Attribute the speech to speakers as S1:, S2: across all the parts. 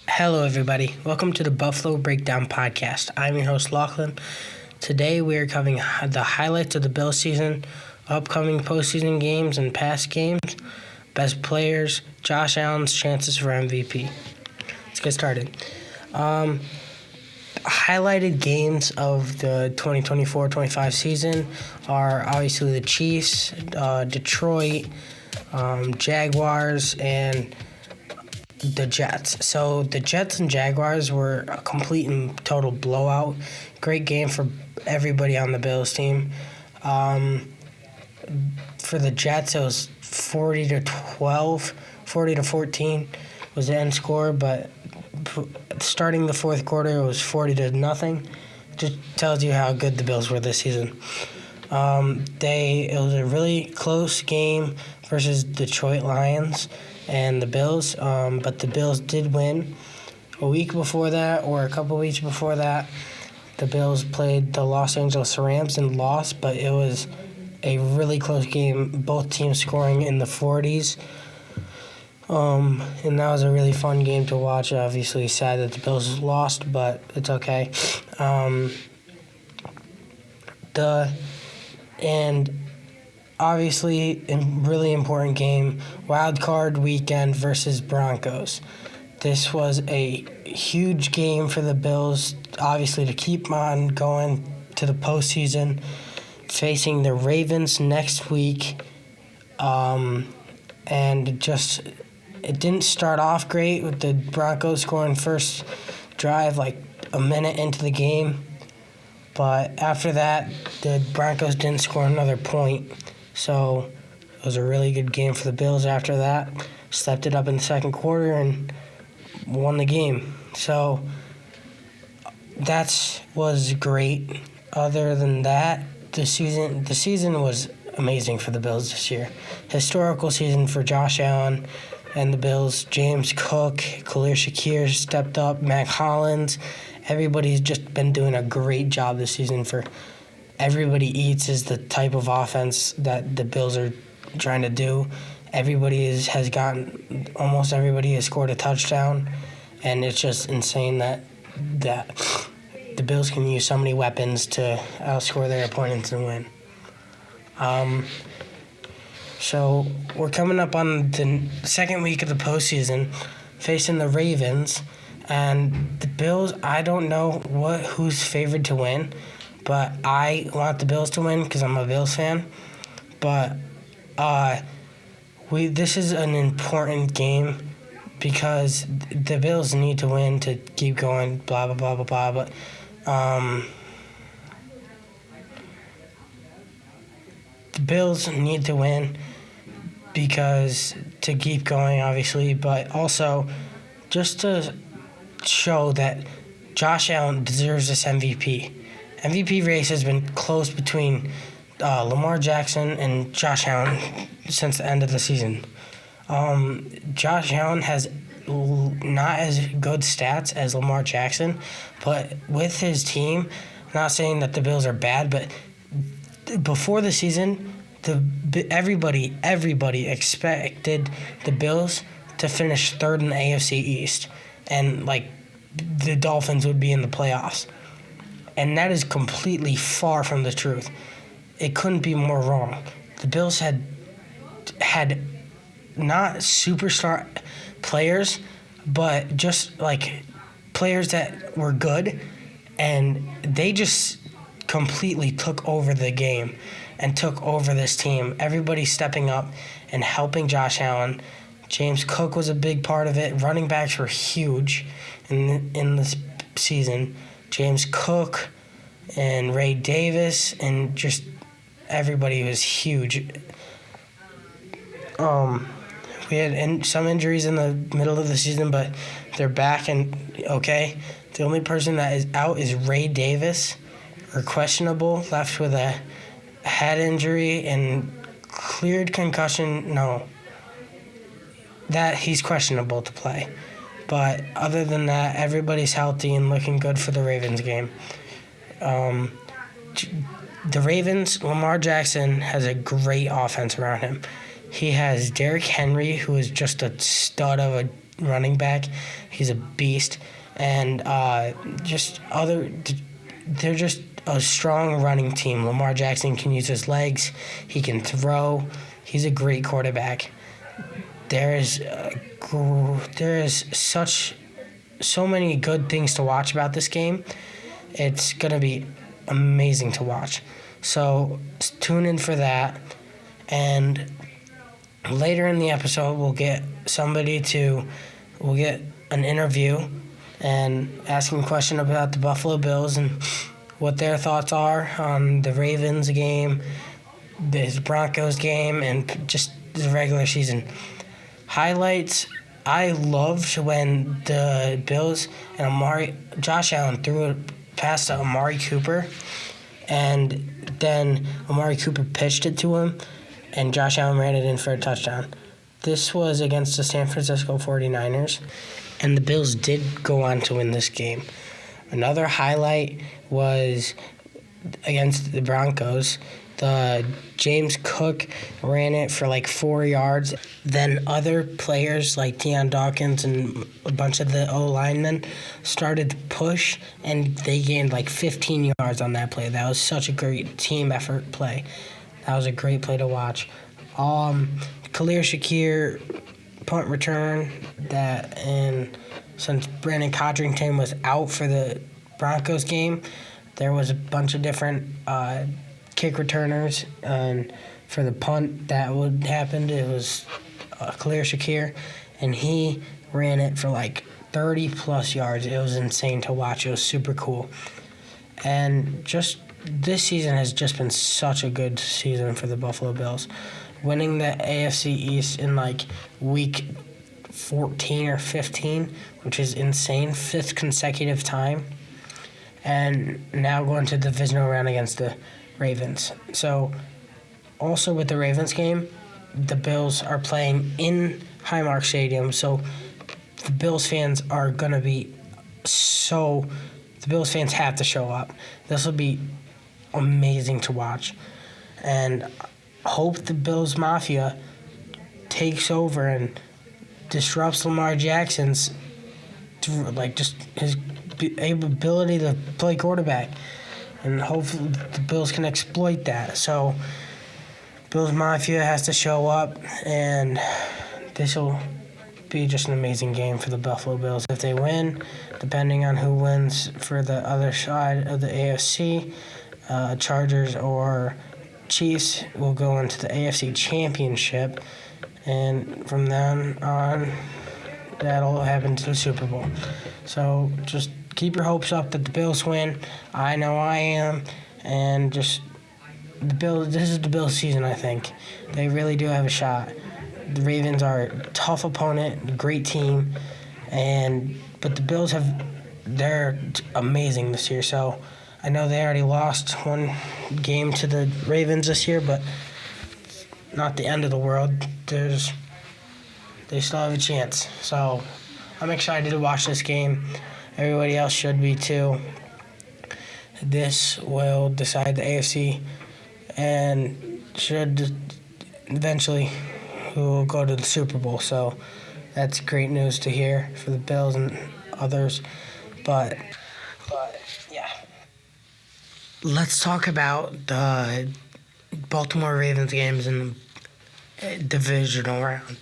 S1: Hello, everybody. Welcome to the Buffalo Breakdown Podcast. I'm your host, Lachlan. Today, we are covering the highlights of the Bills season, upcoming postseason games and past games, best players, Josh Allen's chances for MVP. Let's get started. Highlighted games of the 2024-25 season are obviously the Chiefs, Detroit, Jaguars, and the Jets. So the Jets and Jaguars were a complete and total blowout. Great game for everybody on the Bills team. For the Jets, it was 40-12, 40-14 was the end score, but starting the fourth quarter, it was 40-0. Just tells you how good the Bills were this season. It was a really close game versus Detroit Lions and the Bills, but the Bills did win. A week before that, or a couple weeks before that, the Bills played the Los Angeles Rams and lost, but it was a really close game, both teams scoring in the 40s. And that was a really fun game to watch. Obviously sad that the Bills lost, but it's okay. Obviously, a really important game, wild card weekend versus Broncos. This was a huge game for the Bills, obviously, to keep on going to the postseason, facing the Ravens next week. It didn't start off great with the Broncos scoring first drive like a minute into the game. But after that, the Broncos didn't score another point. So it was a really good game for the Bills after that. Stepped it up in the second quarter and won the game. So that was great. Other than that, the season was amazing for the Bills this year. Historical season for Josh Allen and the Bills. James Cook, Khalil Shakir stepped up, Mac Hollins. Everybody's just been doing a great job this season. For everybody eats is the type of offense that the Bills are trying to do. Almost everybody has scored a touchdown, and it's just insane that the Bills can use so many weapons to outscore their opponents and win. So we're coming up on the second week of the postseason, facing the Ravens, and the Bills. I don't know who's favored to win, but I want the Bills to win because I'm a Bills fan. But this is an important game because the Bills need to win to keep going. Blah blah blah blah blah. But the Bills need to win because to keep going, obviously, but also just to show that Josh Allen deserves this MVP. MVP race has been close between Lamar Jackson and Josh Allen since the end of the season. Josh Allen has not as good stats as Lamar Jackson, but with his team, not saying that the Bills are bad, but before the season, everybody expected the Bills to finish third in the AFC East, and the Dolphins would be in the playoffs. And that is completely far from the truth. It couldn't be more wrong. The Bills had not superstar players, but just players that were good, and they just completely took over the game and took over this team. Everybody stepping up and helping Josh Allen. James Cook was a big part of it. Running backs were huge in this season. James Cook and Ray Davis, and just everybody was huge. We had some injuries in the middle of the season, but they're back and okay. The only person that is out is Ray Davis, or questionable, left with a head injury and cleared concussion. No, that he's questionable to play. But other than that, everybody's healthy and looking good for the Ravens game. The Ravens, Lamar Jackson has a great offense around him. He has Derrick Henry, who is just a stud of a running back. He's a beast. And they're just a strong running team. Lamar Jackson can use his legs. He can throw. He's a great quarterback. There is so many good things to watch about this game. It's going to be amazing to watch. So tune in for that. And later in the episode, we'll get an interview and asking a question about the Buffalo Bills and what their thoughts are on the Ravens game, the Broncos game, and just the regular season. Highlights, I loved when the Bills and Josh Allen threw a pass to Amari Cooper, and then Amari Cooper pitched it to him, and Josh Allen ran it in for a touchdown. This was against the San Francisco 49ers, and the Bills did go on to win this game. Another highlight was against the Broncos. The James Cook ran it for like 4 yards. Then other players like Deion Dawkins and a bunch of the O-linemen started to push, and they gained like 15 yards on that play. That was such a great team effort play. That was a great play to watch. Khalil Shakir punt return and since Brandon Codrington was out for the Broncos game, there was a bunch of different kick returners, and for the punt that would happen, it was Khalil Shakir, and he ran it for like 30-plus yards. It was insane to watch. It was super cool. And just this season has just been such a good season for the Buffalo Bills. Winning the AFC East in like week 14 or 15, which is insane, 5th consecutive time. And now going to the divisional round against the Ravens. So also with the Ravens game, the Bills are playing in Highmark Stadium, so the Bills fans are going to be the Bills fans have to show up. This will be amazing to watch. And hope the Bills Mafia takes over and disrupts Lamar Jackson's just his ability to play quarterback, and hopefully the Bills can exploit that. So Bills Mafia has to show up, and this will be just an amazing game for the Buffalo Bills. If they win, depending on who wins for the other side of the AFC, Chargers or Chiefs will go into the AFC Championship, and from then on, that'll happen to the Super Bowl. So just keep your hopes up that the Bills win. I know I am, and just the Bills. This is the Bills' season. I think they really do have a shot. The Ravens are a tough opponent, a great team, but the Bills they're amazing this year. So I know they already lost one game to the Ravens this year, but not the end of the world. They still have a chance. So I'm excited to watch this game. Everybody else should be too. This will decide the AFC and should eventually who will go to the Super Bowl. So that's great news to hear for the Bills and others. But yeah. Let's talk about the Baltimore Ravens games in the divisional round.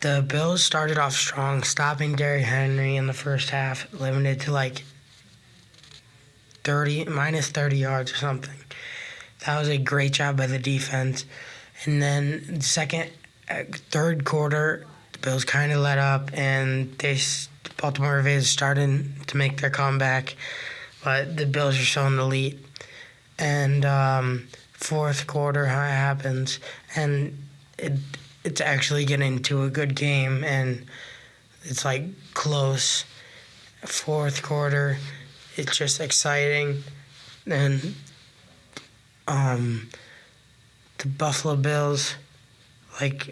S1: The Bills started off strong, stopping Derrick Henry in the first half, limited to like minus 30 yards or something. That was a great job by the defense. And then third quarter, the Bills kind of let up, and Baltimore Ravens started to make their comeback, but the Bills are still in the lead. And fourth quarter happens, and it's actually getting to a good game, and it's like close. Fourth quarter, it's just exciting, and the Buffalo Bills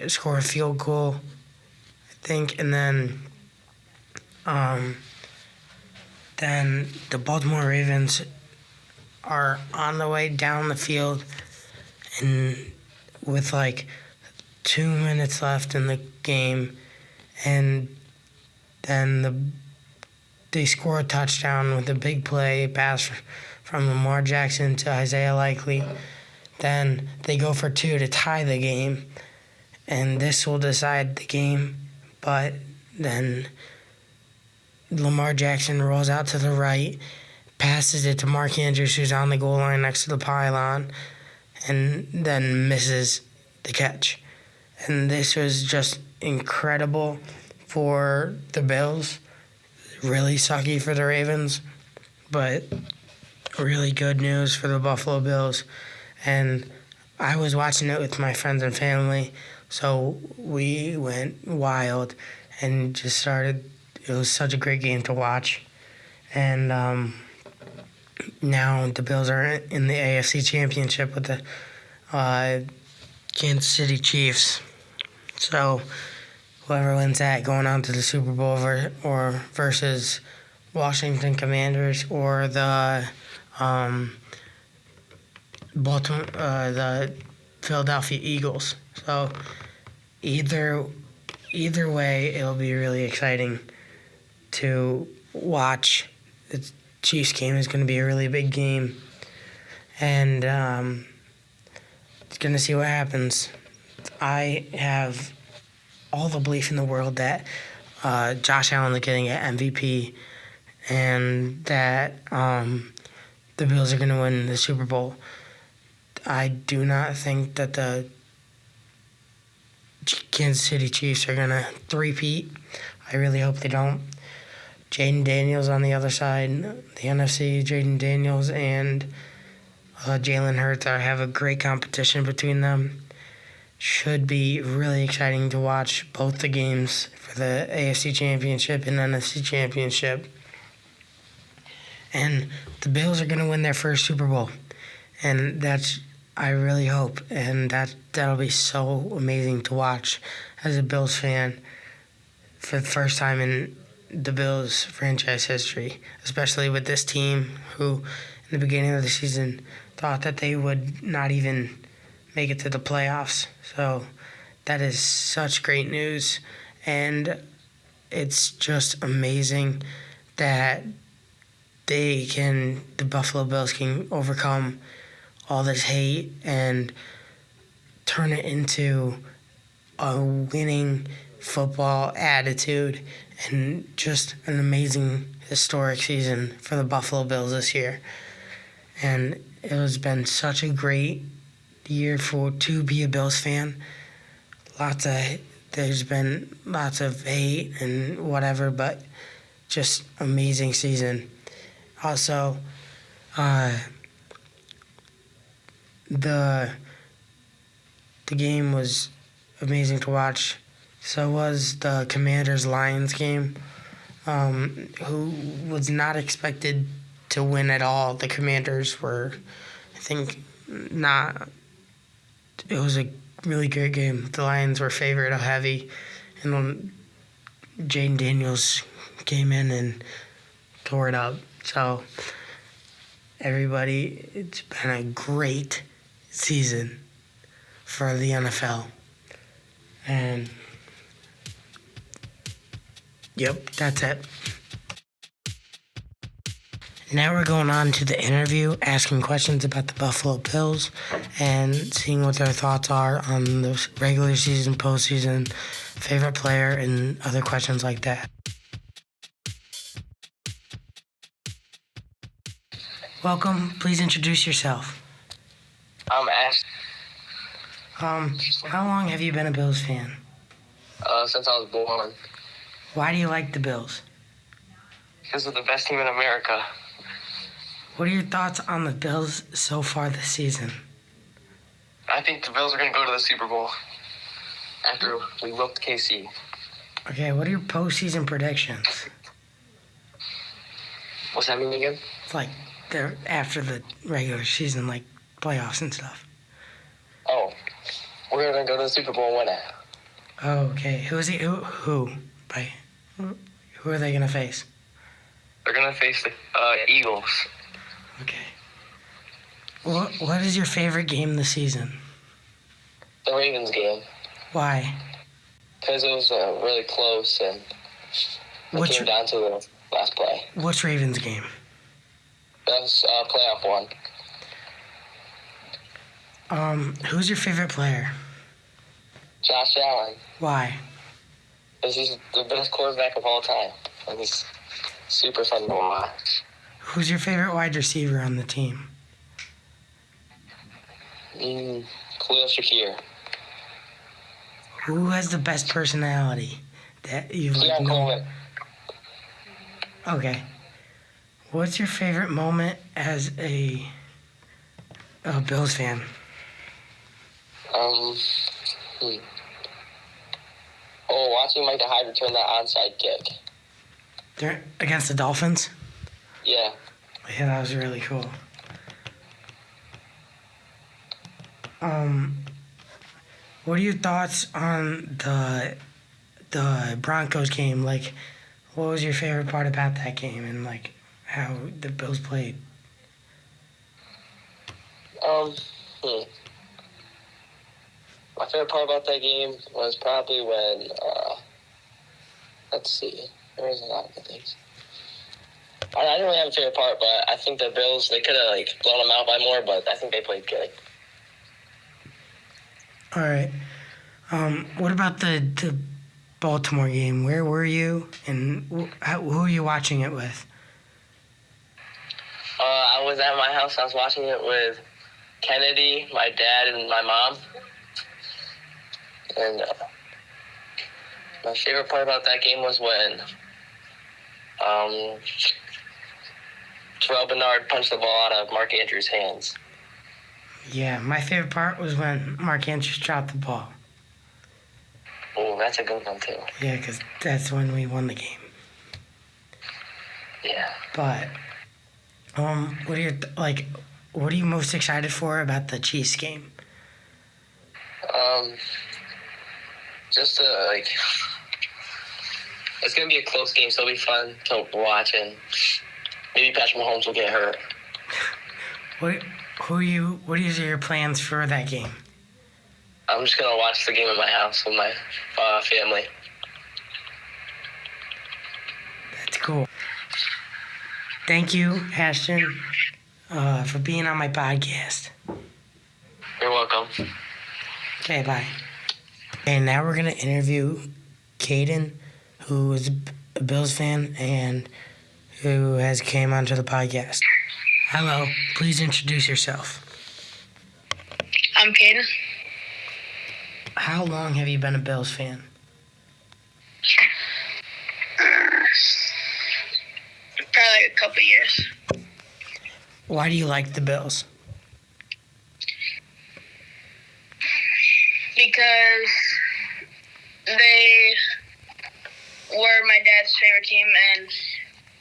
S1: score a field goal, I think, and then the Baltimore Ravens are on the way down the field, and with 2 minutes left in the game, and then they score a touchdown with a big play pass from Lamar Jackson to Isaiah Likely. Then they go for 2 to tie the game, and this will decide the game. But then Lamar Jackson rolls out to the right, passes it to Mark Andrews, who's on the goal line next to the pylon, and then misses the catch. And this was just incredible for the Bills. Really sucky for the Ravens, but really good news for the Buffalo Bills. And I was watching it with my friends and family, so we went wild and just started. It was such a great game to watch. And now the Bills are in the AFC Championship with the Kansas City Chiefs. So whoever wins that going on to the Super Bowl versus Washington Commanders or the the Philadelphia Eagles. So either way, it'll be really exciting to watch. The Chiefs game is going to be a really big game, and it's going to see what happens. I have all the belief in the world that Josh Allen is getting an MVP, and that the Bills are going to win the Super Bowl. I do not think that the Kansas City Chiefs are going to three-peat. I really hope they don't. Jaden Daniels on the other side, the NFC, Jaden Daniels and Jalen Hurts have a great competition between them. Should be really exciting to watch both the games for the AFC Championship and NFC Championship. And the Bills are going to win their first Super Bowl. And that's, I really hope. And that'll be so amazing to watch as a Bills fan for the first time in the Bills franchise history, especially with this team who, in the beginning of the season, thought that they would not even make it to the playoffs. So that is such great news. And it's just amazing that the Buffalo Bills can overcome all this hate and turn it into a winning football attitude and just an amazing historic season for the Buffalo Bills this year. And it has been such a great year to be a Bills fan. There's been lots of hate and whatever, but just amazing season. Also, the game was amazing to watch. So was the Commanders-Lions game, who was not expected to win at all. The Commanders were, I think, not. It was a really great game. The Lions were favored heavy, and then Jaden Daniels came in and tore it up. So everybody, it's been a great season for the NFL. And yep, that's it. Now we're going on to the interview, asking questions about the Buffalo Bills and seeing what their thoughts are on the regular season, postseason, favorite player, and other questions like that. Welcome. Please introduce yourself.
S2: I'm Ash.
S1: How long have you been a Bills fan?
S2: Since I was born.
S1: Why do you like the Bills?
S2: Because they're the best team in America.
S1: What are your thoughts on the Bills so far this season?
S2: I think the Bills are going to go to the Super Bowl after we whooped KC.
S1: Okay, what are your postseason predictions?
S2: What's that mean again?
S1: It's like they're after the regular season, like playoffs and stuff.
S2: Oh, we're going to go to the Super Bowl and win it.
S1: Oh, okay. Who are they going to face?
S2: They're going to face the Eagles.
S1: Okay. What is your favorite game this season?
S2: The Ravens game.
S1: Why?
S2: Because it was really close, and it came down to the last play.
S1: What's Ravens game?
S2: That was playoff one.
S1: Who's your favorite player?
S2: Josh Allen.
S1: Why?
S2: Because he's the best quarterback of all time. And he's super fun to watch.
S1: Who's your favorite wide receiver on the team?
S2: Khalil Shakir.
S1: Who has the best personality that you like know? Okay. What's your favorite moment as a Bills fan?
S2: Watching Mike Hyde return that onside kick.
S1: They're against the Dolphins?
S2: Yeah.
S1: Yeah, that was really cool. What are your thoughts on the Broncos game? Like, what was your favorite part about that game and, like, how the Bills played?
S2: My favorite part about that game was probably when, let's see, there was a lot of good things. I didn't really have a favorite part, but I think the Bills, they could have, blown them out by more, but I think they played good.
S1: All right. What about the Baltimore game? Where were you, and who were you watching it with?
S2: I was at my house. I was watching it with Kennedy, my dad, and my mom. And my favorite part about that game was when Terrell Bernard punched the ball out of Mark Andrews' hands.
S1: Yeah, my favorite part was when Mark Andrews dropped the ball.
S2: Oh, that's a good one, too.
S1: Yeah, because that's when we won the game.
S2: Yeah.
S1: But, what are you most excited for about the Chiefs game?
S2: Just it's going to be a close game, so it'll be fun to watch, and maybe Patrick Mahomes will get hurt.
S1: What is your plans for that game?
S2: I'm just going to watch the game at my house with my family.
S1: That's cool. Thank you, Ashton, for being on my podcast.
S2: You're welcome.
S1: Okay, bye. And now we're going to interview Caden, who is a Bills fan and who has came onto the podcast. Hello, please introduce yourself.
S3: I'm Caden.
S1: How long have you been a Bills fan?
S3: Probably a couple years.
S1: Why do you like the Bills?
S3: Because they were my dad's favorite team, and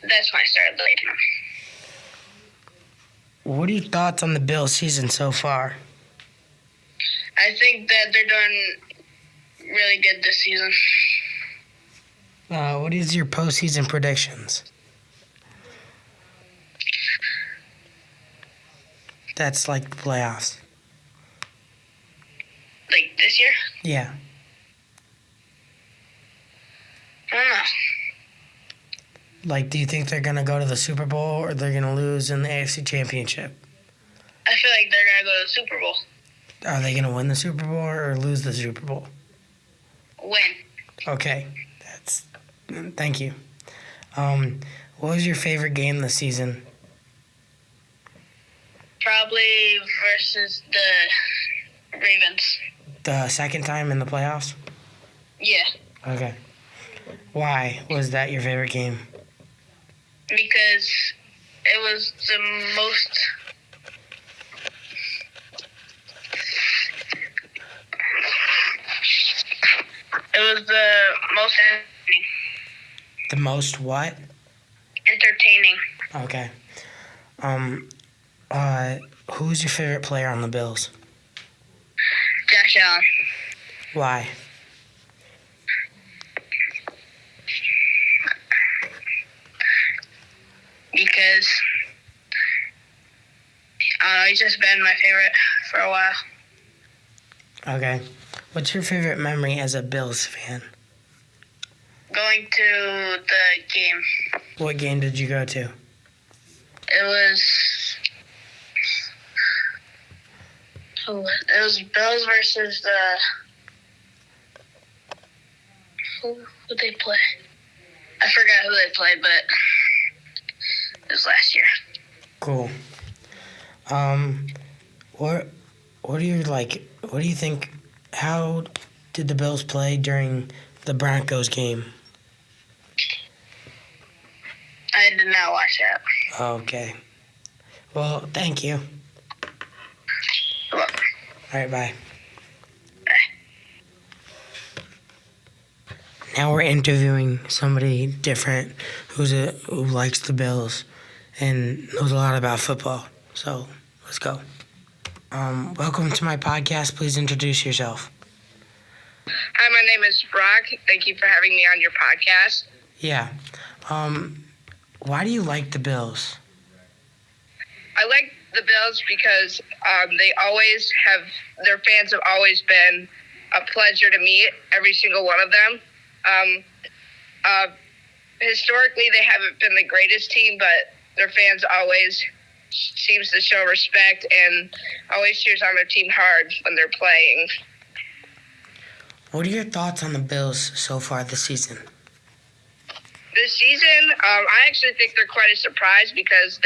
S3: that's when I started liking them.
S1: What are your thoughts on the Bills season so far?
S3: I think that they're doing really good this season.
S1: What is your postseason predictions? That's like the playoffs.
S3: Like this year?
S1: Yeah.
S3: I don't know.
S1: Like, do you think they're going to go to the Super Bowl or they're going to lose in the AFC Championship?
S3: I feel like they're going to go to the Super Bowl.
S1: Are they going to win the Super Bowl or lose the Super Bowl?
S3: Win.
S1: Okay. Thank you. What was your favorite game this season?
S3: Probably versus the Ravens.
S1: The second time in the playoffs?
S3: Yeah.
S1: Okay. Why was that your favorite game?
S3: Because it was the most... It was the most entertaining.
S1: The most what?
S3: Entertaining.
S1: Okay. Who's your favorite player on the Bills?
S3: Josh Allen.
S1: Why?
S3: Because he's just been my favorite for a while.
S1: Okay. What's your favorite memory as a Bills fan?
S3: Going to the game.
S1: What game did you go to?
S3: It was Bills versus the. Who did they play? I forgot who they played, but it was last year.
S1: Cool. What do you think, how did the Bills play during the Broncos game?
S3: I did not watch that.
S1: Okay. Well, thank you.
S3: You're welcome.
S1: All right, bye.
S3: Bye.
S1: Now we're interviewing somebody different who likes the Bills and knows a lot about football. So let's go. Welcome to my podcast. Please introduce yourself.
S3: Hi, my name is Brock. Thank you for having me on your podcast.
S1: Yeah. Why do you like the Bills?
S3: I like the Bills because their fans have always been a pleasure to meet, every single one of them. Historically, they haven't been the greatest team, but their fans always seems to show respect and always cheers on their team hard when they're playing.
S1: What are your thoughts on the Bills so far this season?
S3: This season, I actually think they're quite a surprise because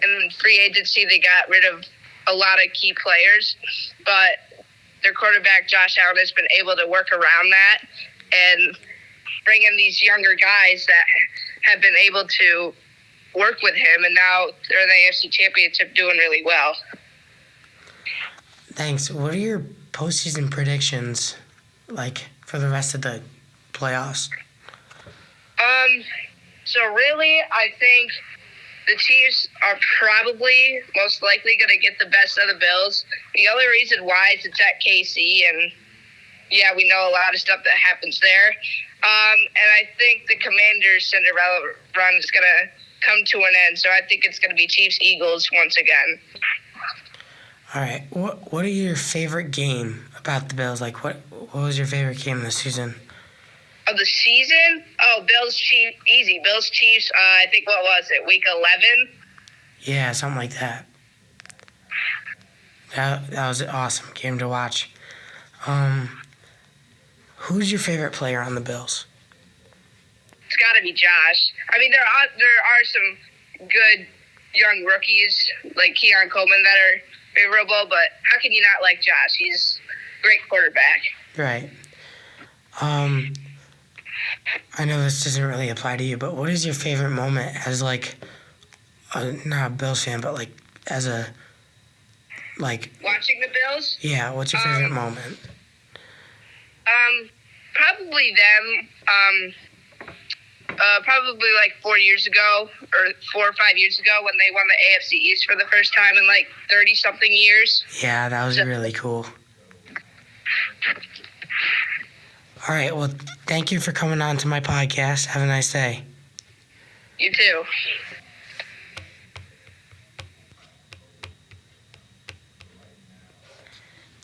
S3: in free agency, they got rid of a lot of key players, but their quarterback, Josh Allen, has been able to work around that and bring in these younger guys that have been able to work with him, and now they're in the AFC Championship doing really well.
S1: Thanks. What are your postseason predictions like for the rest of the playoffs?
S3: So really, I think the Chiefs are probably most likely going to get the best of the Bills. The only reason why is it's at KC, and yeah, we know a lot of stuff that happens there. And I think the Commanders' Cinderella run is going to come to an end, so I think it's going to be Chiefs-Eagles once again.
S1: All right. What are your favorite game about the Bills? Like, what was your favorite game this season?
S3: Of the season? Oh, Bills-Chiefs, easy. Bills-Chiefs, I think, what was it, week 11?
S1: Yeah, something like that. That was an awesome game to watch. Who's your favorite player on the Bills?
S3: It's got to be Josh. I mean, there are some good young rookies like Keon Coleman that are favorable, but how can you not like Josh? He's a great quarterback.
S1: Right. I know this doesn't really apply to you, but what is your favorite moment as not a Bills fan, but as a
S3: watching the Bills?
S1: Yeah, what's your favorite moment?
S3: Probably them. Probably 4 years ago, or 4 or 5 years ago, when they won the AFC East for the first time in 30-something years.
S1: Yeah, that was really cool. All right, well, thank you for coming on to my podcast. Have a nice day.
S3: You too.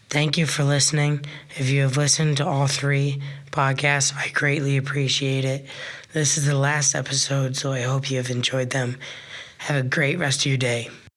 S1: Thank you for listening. If you have listened to all 3 podcasts, I greatly appreciate it. This is the last episode, so I hope you have enjoyed them. Have a great rest of your day.